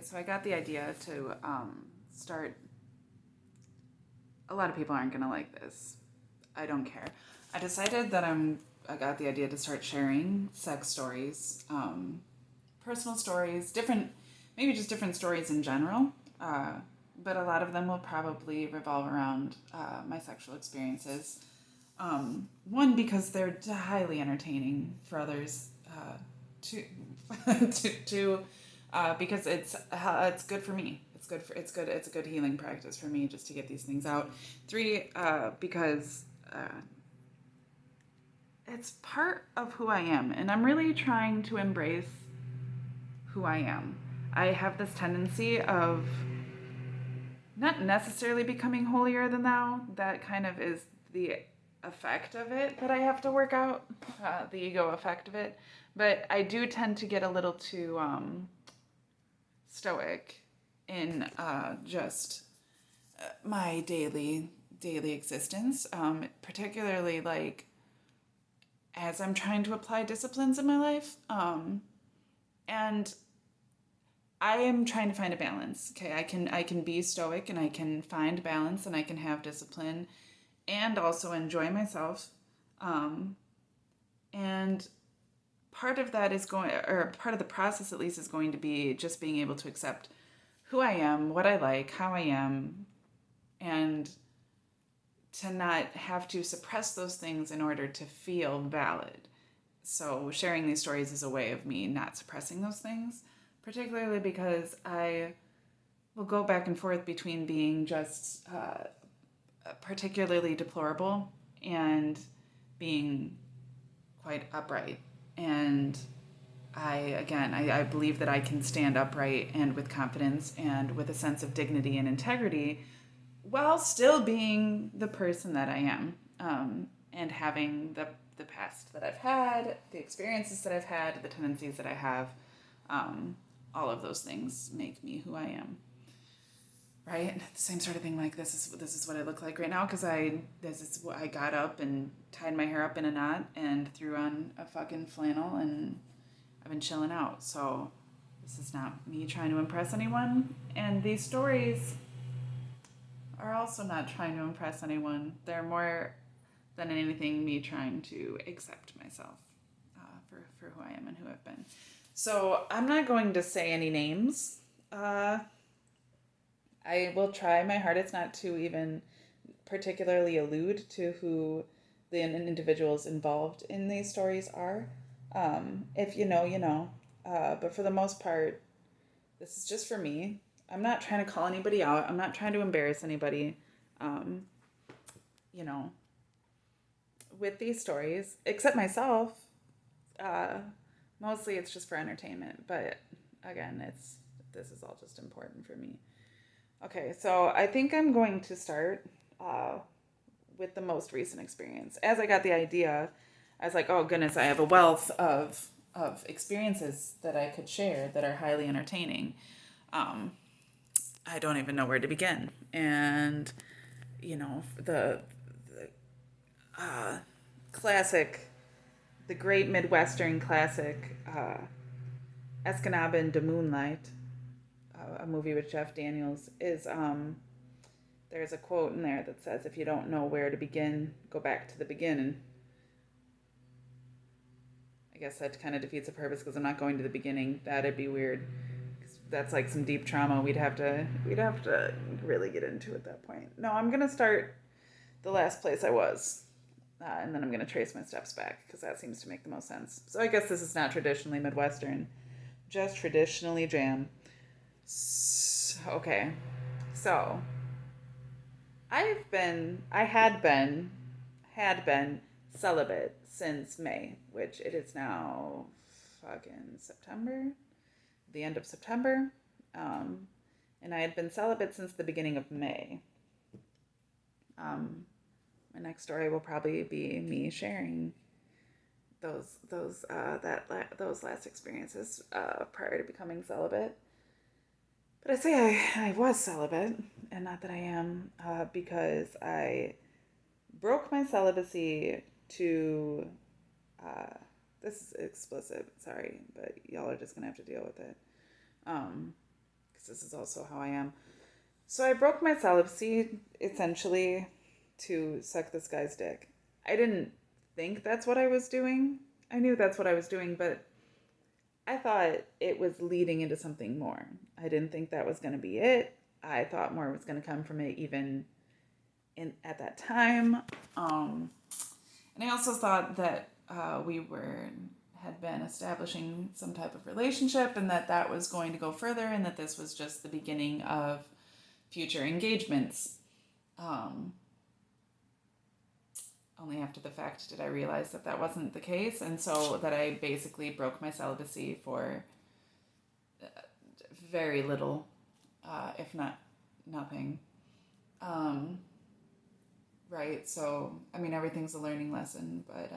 so I got the idea to start. A lot of people aren't gonna like this. I don't care. I decided that I got the idea to start sharing sex stories, personal stories, different, maybe just different stories in general. But a lot of them will probably revolve around my sexual experiences. One, because they're highly entertaining for others. Two, two, because it's good for me. It's a good healing practice for me just to get these things out. Three, because it's part of who I am, and I'm really trying to embrace who I am. I have this tendency of not necessarily becoming holier than thou. That kind of is the effect of it that I have to work out, the ego effect of it. But I do tend to get a little too stoic in just my daily existence, particularly like as I'm trying to apply disciplines in my life. And I am trying to find a balance. Okay, I can be stoic and I can find balance and I can have discipline and also enjoy myself. And part of that is going, or part of the process at least, is going to be just being able to accept who I am, what I like, how I am, and to not have to suppress those things in order to feel valid. So sharing these stories is a way of me not suppressing those things, particularly because I will go back and forth between being just particularly deplorable and being quite upright. And I believe that I can stand upright and with confidence and with a sense of dignity and integrity while still being the person that I am, and having the past that I've had, the experiences that I've had, the tendencies that I have. All of those things make me who I am. Right? The same sort of thing, like this is what I look like right now because I got up and tied my hair up in a knot and threw on a fucking flannel and I've been chilling out. So this is not me trying to impress anyone, and these stories are also not trying to impress anyone. They're more than anything me trying to accept myself for who I am and who I've been. So I'm not going to say any names. I will try my hardest not to even particularly allude to who the individuals involved in these stories are. If you know, you know. But for the most part, this is just for me. I'm not trying to call anybody out. I'm not trying to embarrass anybody. Um, you know, with these stories, except myself. Uh, Mostly it's just for entertainment. But again, this is all just important for me. Okay, so I think I'm going to start with the most recent experience. As I got the idea, I was like, oh goodness, I have a wealth of experiences that I could share that are highly entertaining. Um, I don't even know where to begin. And, the classic, the great Midwestern classic, Escanaba de Moonlight, a movie with Jeff Daniels, is there's a quote in there that says, if you don't know where to begin, go back to the beginning. I guess that kind of defeats the purpose because I'm not going to the beginning. That'd be weird. That's like some deep trauma. We'd have to really get into at that point. No, I'm gonna start the last place I was, and then I'm gonna trace my steps back because that seems to make the most sense. So I guess this is not traditionally Midwestern, just traditionally jam. Okay, so I had been celibate since May, which it is now fucking September, the end of September. Um, and I had been celibate since the beginning of May. Um, my next story will probably be me sharing those last experiences prior to becoming celibate. But I say I was celibate, and not that I am, because I broke my celibacy to. Uh, this is explicit, sorry, but y'all are just gonna have to deal with it. Because because this is also how I am. So I broke my celibacy essentially to suck this guy's dick. I didn't think that's what I was doing. I knew that's what I was doing, but I thought it was leading into something more. I didn't think that was going to be it. I thought more was going to come from it even at that time. And I also thought that we had been establishing some type of relationship, and that was going to go further, and that this was just the beginning of future engagements. Only after the fact did I realize that wasn't the case, and so that I basically broke my celibacy for very little, if not nothing. Right? So, I mean, everything's a learning lesson, but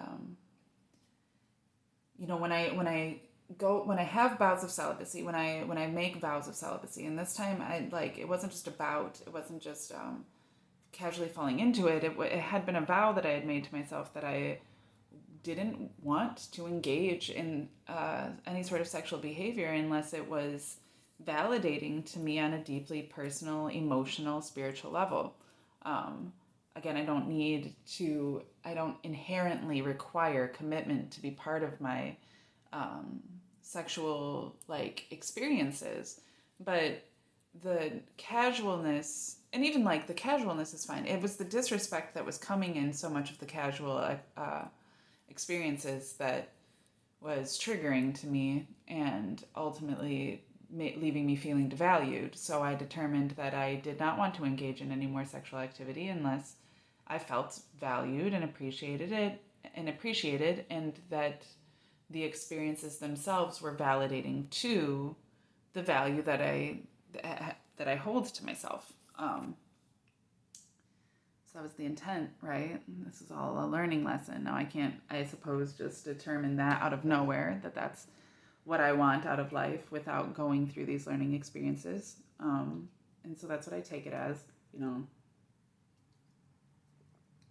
when I have bouts of celibacy, when I make vows of celibacy, and this time it wasn't just a bout, it wasn't just casually falling into it. It had been a vow that I had made to myself that I didn't want to engage in any sort of sexual behavior unless it was validating to me on a deeply personal, emotional, spiritual level. Again, I don't inherently require commitment to be part of my sexual experiences, but the casualness, and even the casualness is fine. It was the disrespect that was coming in so much of the casual experiences that was triggering to me and ultimately leaving me feeling devalued. So I determined that I did not want to engage in any more sexual activity unless I felt valued and appreciated, and that the experiences themselves were validating to the value that I hold to myself. So that was the intent, right? This is all a learning lesson. Now I can't, I suppose, just determine that out of nowhere, that's what I want out of life without going through these learning experiences. And so that's what I take it as,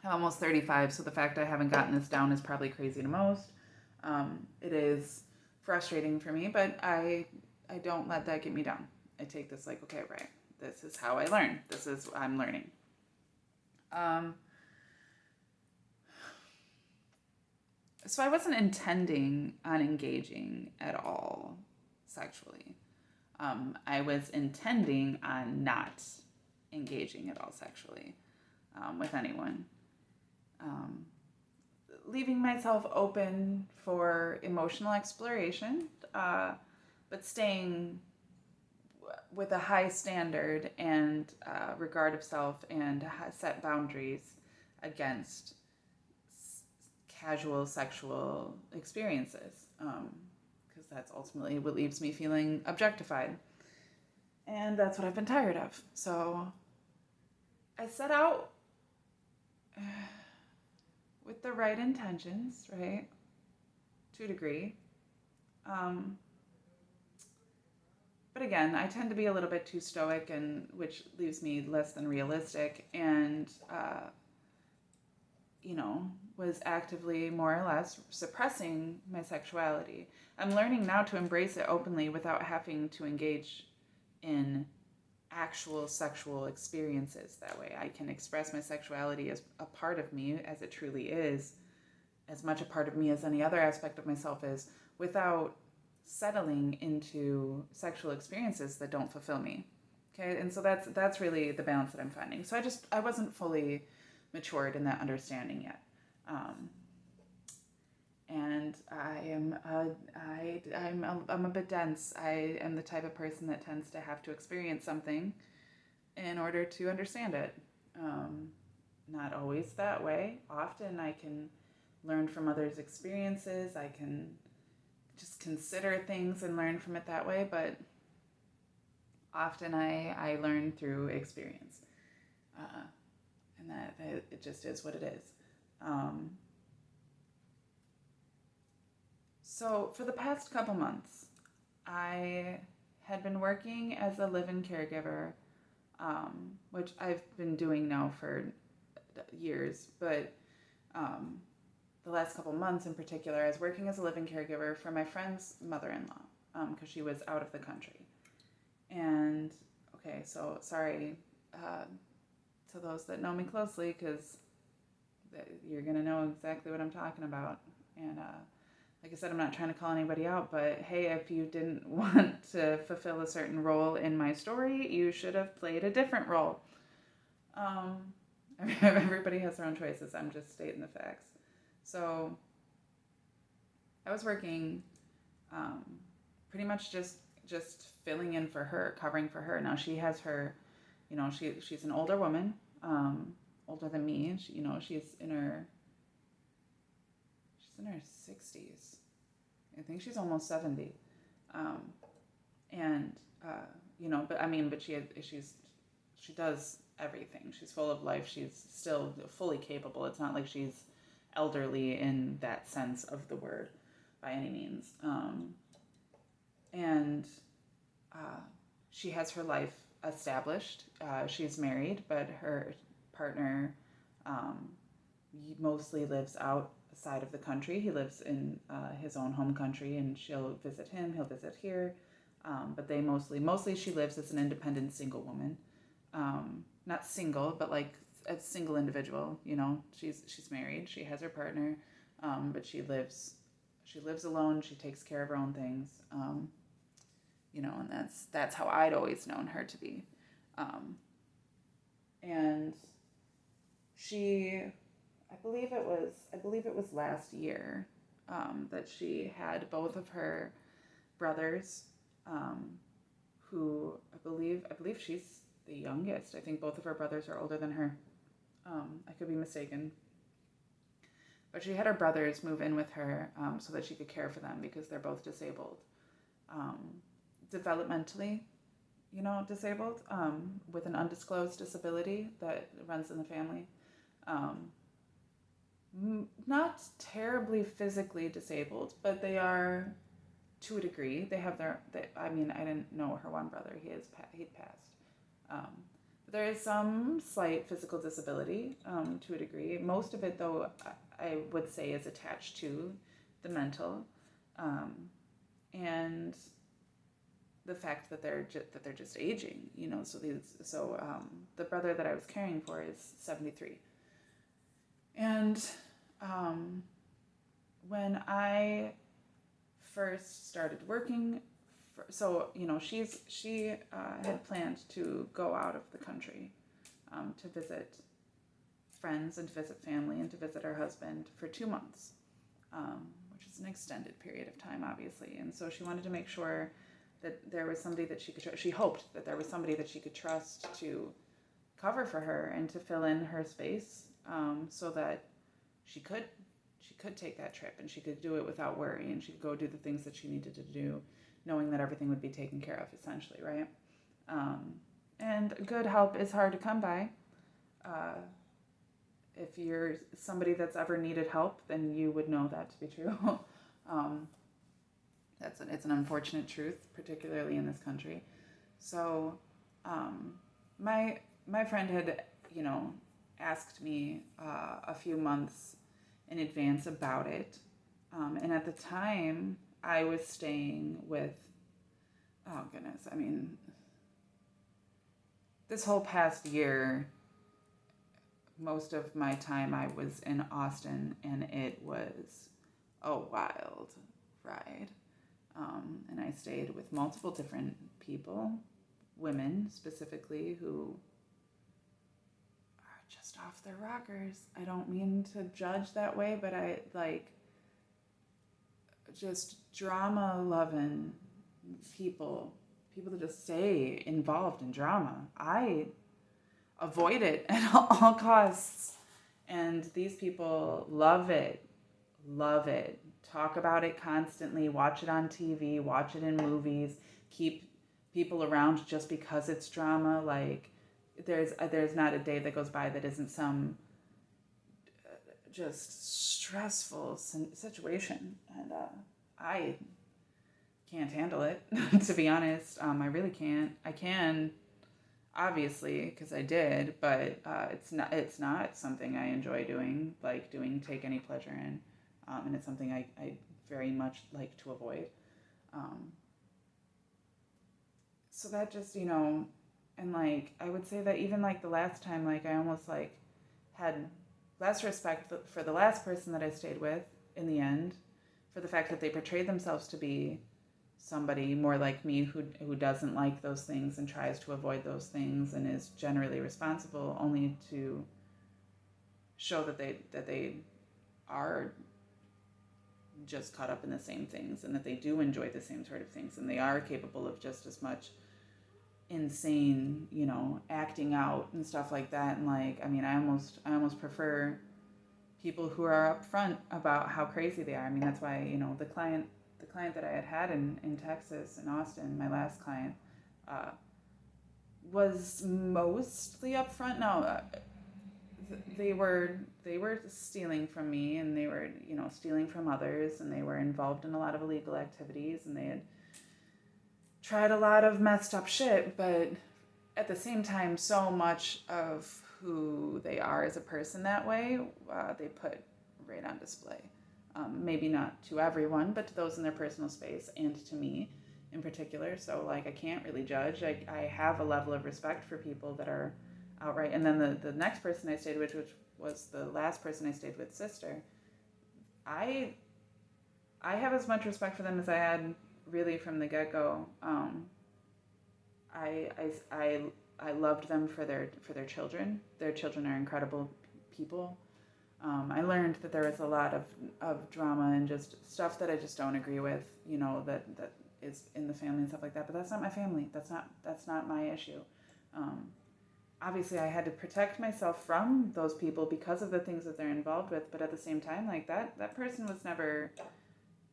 I'm almost 35, so the fact I haven't gotten this down is probably crazy to most. It is frustrating for me, but I don't let that get me down. I take this okay, right, this is how I learn. I'm learning. So I wasn't intending on engaging at all sexually. I was intending on not engaging at all sexually with anyone. Leaving myself open for emotional exploration, but staying with a high standard and regard of self and set boundaries against casual sexual experiences, because that's ultimately what leaves me feeling objectified. And that's what I've been tired of. So I set out with the right intentions, right? To a degree. But again, I tend to be a little bit too stoic, and which leaves me less than realistic, and was actively more or less suppressing my sexuality. I'm learning now to embrace it openly without having to engage in actual sexual experiences that way. I can express my sexuality as a part of me, as it truly is, as much a part of me as any other aspect of myself is, without settling into sexual experiences that don't fulfill me. Okay, and so that's really the balance that I'm finding. So I wasn't fully matured in that understanding yet. And I'm a bit dense. I am the type of person that tends to have to experience something in order to understand it. Not always that way. Often I can learn from others' experiences. I can just consider things and learn from it that way, but often I learn through experience. And that it just is what it is. So for the past couple months, I had been working as a live-in caregiver, which I've been doing now for years, but the last couple months in particular, I was working as a live-in caregiver for my friend's mother-in-law, because she was out of the country. And okay, so sorry to those that know me closely, because you're gonna know exactly what I'm talking about. And like I said, I'm not trying to call anybody out, but hey, if you didn't want to fulfill a certain role in my story, you should have played a different role. Um, Everybody has their own choices. I'm just stating the facts. So I was working, um, pretty much just filling in for her, covering for her. Now she has her, she's an older woman, older than me. She, she's in her 60s. I think she's almost 70. Um, and but I mean, but she does everything. She's full of life. She's still fully capable. It's not like she's elderly in that sense of the word by any means. And uh, she has her life established. She's married, but her partner um, mostly lives outside of the country. He lives in his own home country, and she'll visit him. He'll visit here. But they mostly she lives as an independent single woman. Not single, but like a single individual. She's married. She has her partner, but she lives alone. She takes care of her own things. And that's how I'd always known her to be. Um, and she, I believe it was last year, that she had both of her brothers, um, who I believe she's the youngest. I think both of her brothers are older than her. I could be mistaken. But she had her brothers move in with her, so that she could care for them because they're both disabled. Um, Developmentally, disabled, with an undisclosed disability that runs in the family. Um, Not terribly physically disabled, but they are to a degree. They have I mean, I didn't know her one brother. He'd passed. Um, but there is some slight physical disability, to a degree. Most of it, though, I would say is attached to the mental, um, and the fact that they're just aging. The brother that I was caring for is 73, and um, when I first started working, she had planned to go out of the country, to visit friends and to visit family and to visit her husband for 2 months, which is an extended period of time, obviously. And so she wanted to make sure that there was somebody that she could trust. She hoped that there was somebody that she could trust to cover for her and to fill in her space, so that she could take that trip and she could do it without worry, and she could go do the things that she needed to do, knowing that everything would be taken care of, essentially, right? And good help is hard to come by. Uh, if you're somebody that's ever needed help, then you would know that to be true. um, it's an unfortunate truth, particularly in this country. So, my friend had, asked me a few months in advance about it, and at the time I was staying with, oh goodness, I mean, this whole past year, most of my time I was in Austin, and it was a wild ride. And I stayed with multiple different people, women specifically, who are just off their rockers. I don't mean to judge that way, but I like just drama loving people that just stay involved in drama. I avoid it at all costs. And these people love it, talk about it constantly, watch it on TV, watch it in movies, keep people around just because it's drama. Like, there's not a day that goes by that isn't some just stressful situation. And I can't handle it, to be honest. I really can't. I can, obviously, because I did, but it's not something I enjoy doing, take any pleasure in, and it's something I very much like to avoid. Um, so that just, and like, I would say that even like the last time, like, I almost like had less respect for the last person that I stayed with in the end, for the fact that they portrayed themselves to be somebody more like me who doesn't like those things and tries to avoid those things and is generally responsible, only to show that they are just caught up in the same things and that they do enjoy the same sort of things and they are capable of just as much insane, acting out and stuff like that. And like, I mean, I almost prefer people who are upfront about how crazy they are. I mean, that's why, the client that I had in Texas, in Austin, my last client, uh, was mostly upfront. Now, they were stealing from me, and they were, stealing from others, and they were involved in a lot of illegal activities, and they had tried a lot of messed up shit. But at the same time, so much of who they are as a person that way, they put right on display. Maybe not to everyone, but to those in their personal space and to me in particular. So like, I can't really judge. I have a level of respect for people that are outright. And then the next person I stayed with, which was the last person I stayed with, sister, I I have as much respect for them as I had really from the get-go. I, I, I, I loved them for their children. Their children are incredible people. I learned that there was a lot of drama and just stuff that I just don't agree with, that is in the family and stuff like that. But that's not my family. That's not my issue. Um, Obviously, I had to protect myself from those people because of the things that they're involved with. But at the same time, like that person was never.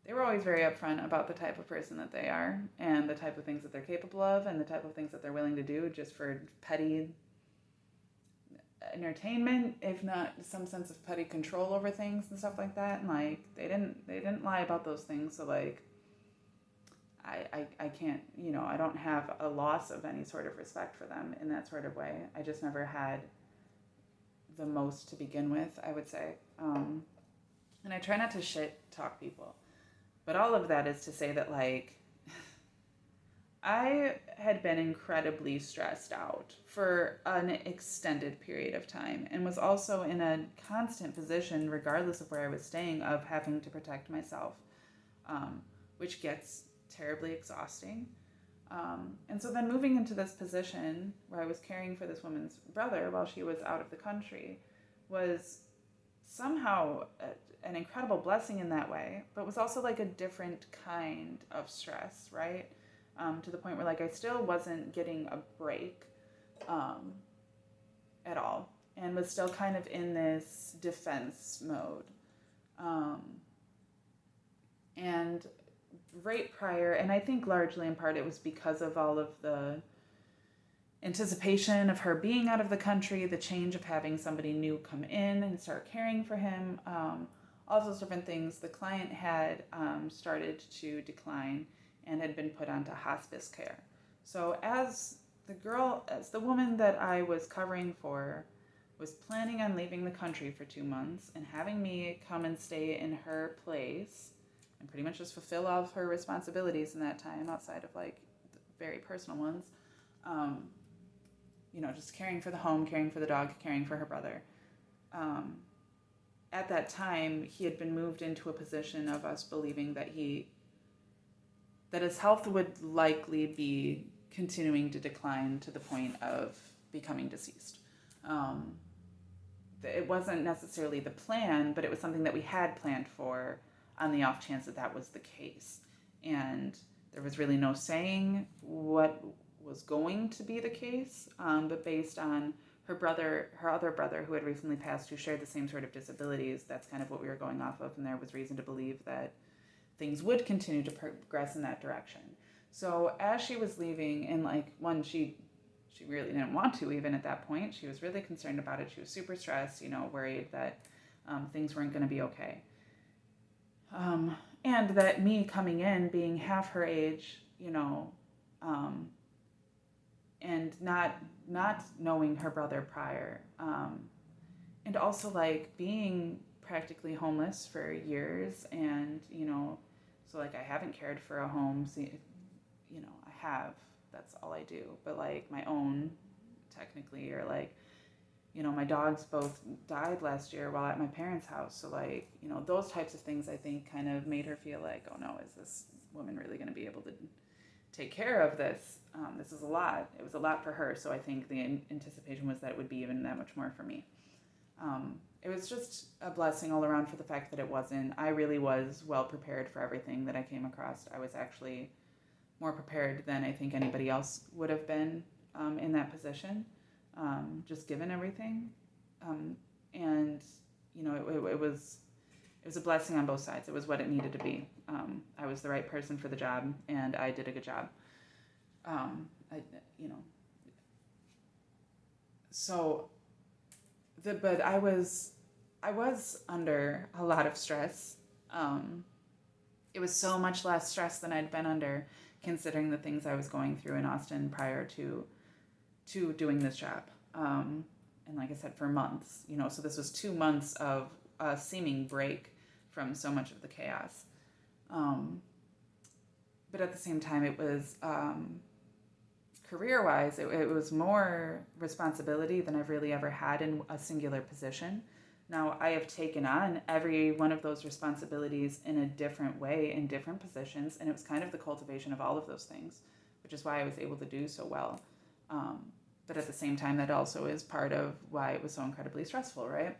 They were always very upfront about the type of person that they are and the type of things that they're capable of and the type of things that they're willing to do just for petty entertainment, if not some sense of petty control over things and stuff like that. And like, they didn't lie about those things. So like, I can't, I don't have a loss of any sort of respect for them in that sort of way. I just never had the most to begin with, I would say. And I try not to shit talk people. But all of that is to say that, like, I had been incredibly stressed out for an extended period of time and was also in a constant position, regardless of where I was staying, of having to protect myself, which gets terribly exhausting. And so then moving into this position where I was caring for this woman's brother while she was out of the country was somehow an incredible blessing in that way, but was also like a different kind of stress, right? To the point where like I still wasn't getting a break at all and was still kind of in this defense mode. And right prior, and I think largely in part it was because of all of the anticipation of her being out of the country, the change of having somebody new come in and start caring for him, all those different things. The client had started to decline and had been put onto hospice care. So as the woman that I was covering for was planning on leaving the country for 2 months and having me come and stay in her place and pretty much just fulfill all of her responsibilities in that time outside of like very personal ones, just caring for the home, caring for the dog, caring for her brother. At that time, he had been moved into a position of us believing that his health would likely be continuing to decline to the point of becoming deceased. It wasn't necessarily the plan, but it was something that we had planned for on the off chance that that was the case. And there was really no saying what was going to be the case, but based on her other brother who had recently passed, who shared the same sort of disabilities, that's kind of what we were going off of, and there was reason to believe that things would continue to progress in that direction. So as she was leaving, and like she really didn't want to even at that point. She was really concerned about it. She was super stressed, worried that things weren't going to be okay. And that me coming in, being half her age, and not knowing her brother prior, and also like being practically homeless for years, and so like I haven't cared for a home, so I have that's all I do. But like my own, technically, or like, my dogs both died last year while at my parents' house. So like, those types of things I think kind of made her feel like, oh no, is this woman really going to be able to take care of this? This is a lot. It was a lot for her. So I think the anticipation was that it would be even that much more for me. It was just a blessing all around for the fact that it wasn't. I really was well prepared for everything that I came across. I was actually more prepared than I think anybody else would have been in that position, just given everything. And it was a blessing on both sides. It was what it needed to be. I was the right person for the job, and I did a good job. I, you know, so but I was under a lot of stress. It was so much less stress than I'd been under, considering the things I was going through in Austin prior to doing this job. And like I said, for months, so this was 2 months of a seeming break from so much of the chaos. But at the same time, it was, career-wise, it was more responsibility than I've really ever had in a singular position. Now, I have taken on every one of those responsibilities in a different way, in different positions, and it was kind of the cultivation of all of those things, which is why I was able to do so well. But at the same time, that also is part of why it was so incredibly stressful, right?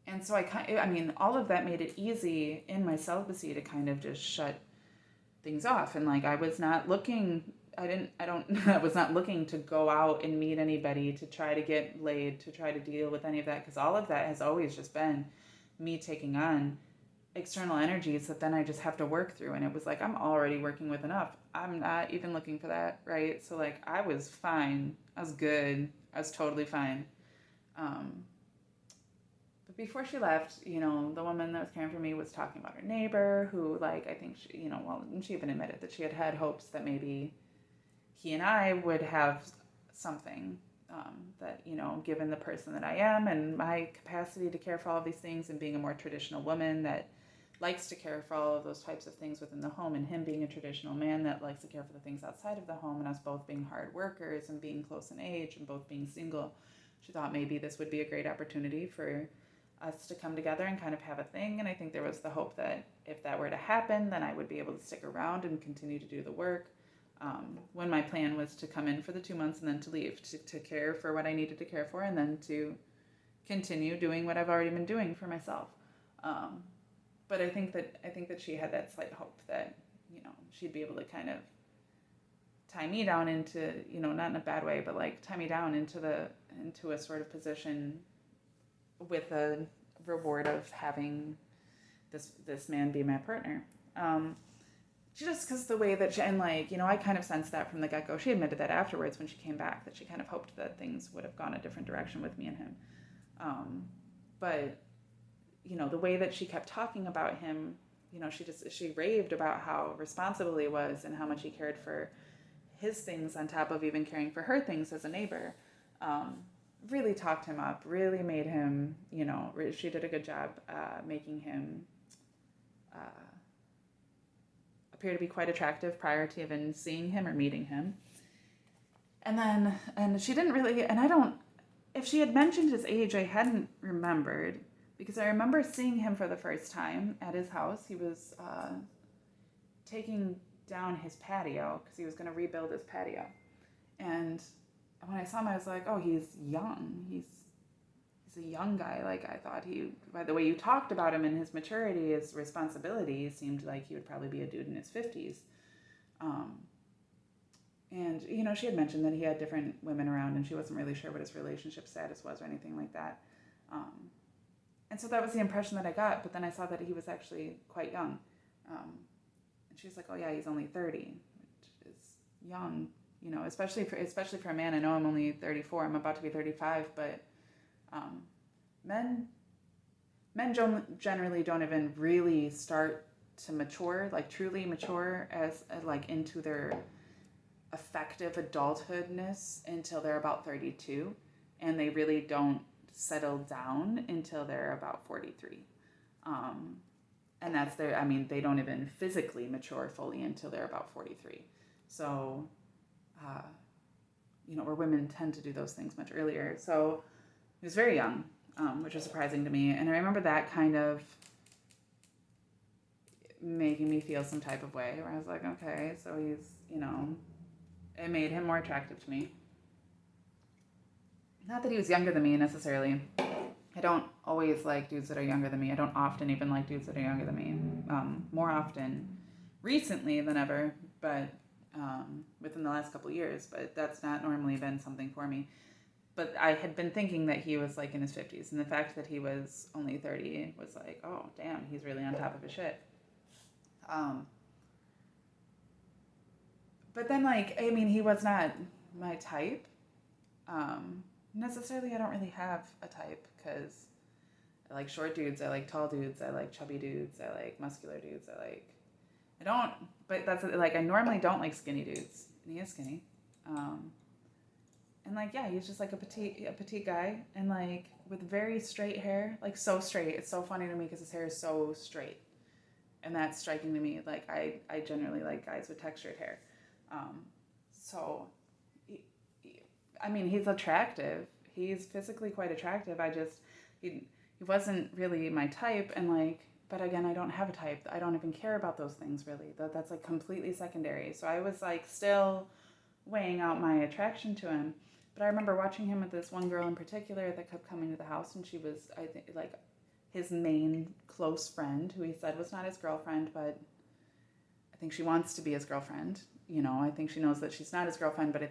And so all of that made it easy in my celibacy to kind of just shut things off. And like, I was not looking to go out and meet anybody, to try to get laid, to try to deal with any of that, because all of that has always just been me taking on external energies that then I just have to work through. And it was like, I'm already working with enough. I'm not even looking for that, right? So like, I was fine. I was good. I was totally fine. But before she left, the woman that was caring for me was talking about her neighbor who, like, I think she, she even admitted that she had hopes that maybe he and I would have something, that, given the person that I am and my capacity to care for all of these things, and being a more traditional woman that likes to care for all of those types of things within the home, and him being a traditional man that likes to care for the things outside of the home, and us both being hard workers and being close in age and both being single, she thought maybe this would be a great opportunity for us to come together and kind of have a thing. And I think there was the hope that if that were to happen, then I would be able to stick around and continue to do the work. When my plan was to come in for the 2 months and then to leave, to care for what I needed to care for, and then to continue doing what I've already been doing for myself. But I think that she had that slight hope that, she'd be able to kind of tie me down into, not in a bad way, but like tie me down into a sort of position with a reward of having this man be my partner. Just because the way that she, and like, I kind of sensed that from the get-go. She admitted that afterwards when she came back, that she kind of hoped that things would have gone a different direction with me and him. But, the way that she kept talking about him, she raved about how responsible he was and how much he cared for his things on top of even caring for her things as a neighbor. Really talked him up, really made him, she did a good job making him appear to be quite attractive prior to even seeing him or meeting him. And she didn't really, if she had mentioned his age, I hadn't remembered, because I remember seeing him for the first time at his house. He was taking down his patio because he was going to rebuild his patio. And when I saw him, I was like, oh, he's young. He's a young guy. Like, I thought by the way you talked about him and his maturity, his responsibility, seemed like he would probably be a dude in his 50s. And, she had mentioned that he had different women around, and she wasn't really sure what his relationship status was or anything like that. And so that was the impression that I got, but then I saw that he was actually quite young. And she was like, oh yeah, he's only 30, which is young, especially for a man. I know I'm only 34, I'm about to be 35, but men generally don't even really start to mature, like truly mature as like into their effective adulthoodness until they're about 32, and they really don't settle down until they're about 43. and that's their, I mean, they don't even physically mature fully until they're about 43. So, uh, where women tend to do those things much earlier. So he was very young, which was surprising to me. And I remember that kind of making me feel some type of way where I was like, okay, so he's, it made him more attractive to me. Not that he was younger than me necessarily. I don't always like dudes that are younger than me. I don't often even like dudes that are younger than me. More often recently than ever, but within the last couple of years. But that's not normally been something for me. But I had been thinking that he was like in his 50s. And the fact that he was only 30 was like, oh, damn, he's really on top of his shit. But then, like, I mean, he was not my type. Necessarily, I don't really have a type because I like short dudes, I like tall dudes, I like chubby dudes, I like muscular dudes, I don't, but that's like, I normally don't like skinny dudes, and he is skinny. Um, and like, yeah, he's just like a petite guy, and like with very straight hair, like so straight. It's so funny to me because his hair is so straight, and that's striking to me. Like, I generally like guys with textured hair. Um, so, he, I mean, he's attractive. He's physically quite attractive. He wasn't really my type, and like, but again, I don't have a type. I don't even care about those things really. That's like completely secondary. So I was like still weighing out my attraction to him. But I remember watching him with this one girl in particular that kept coming to the house, and she was, I think, like his main close friend, who he said was not his girlfriend, but I think she wants to be his girlfriend. I think she knows that she's not his girlfriend, but I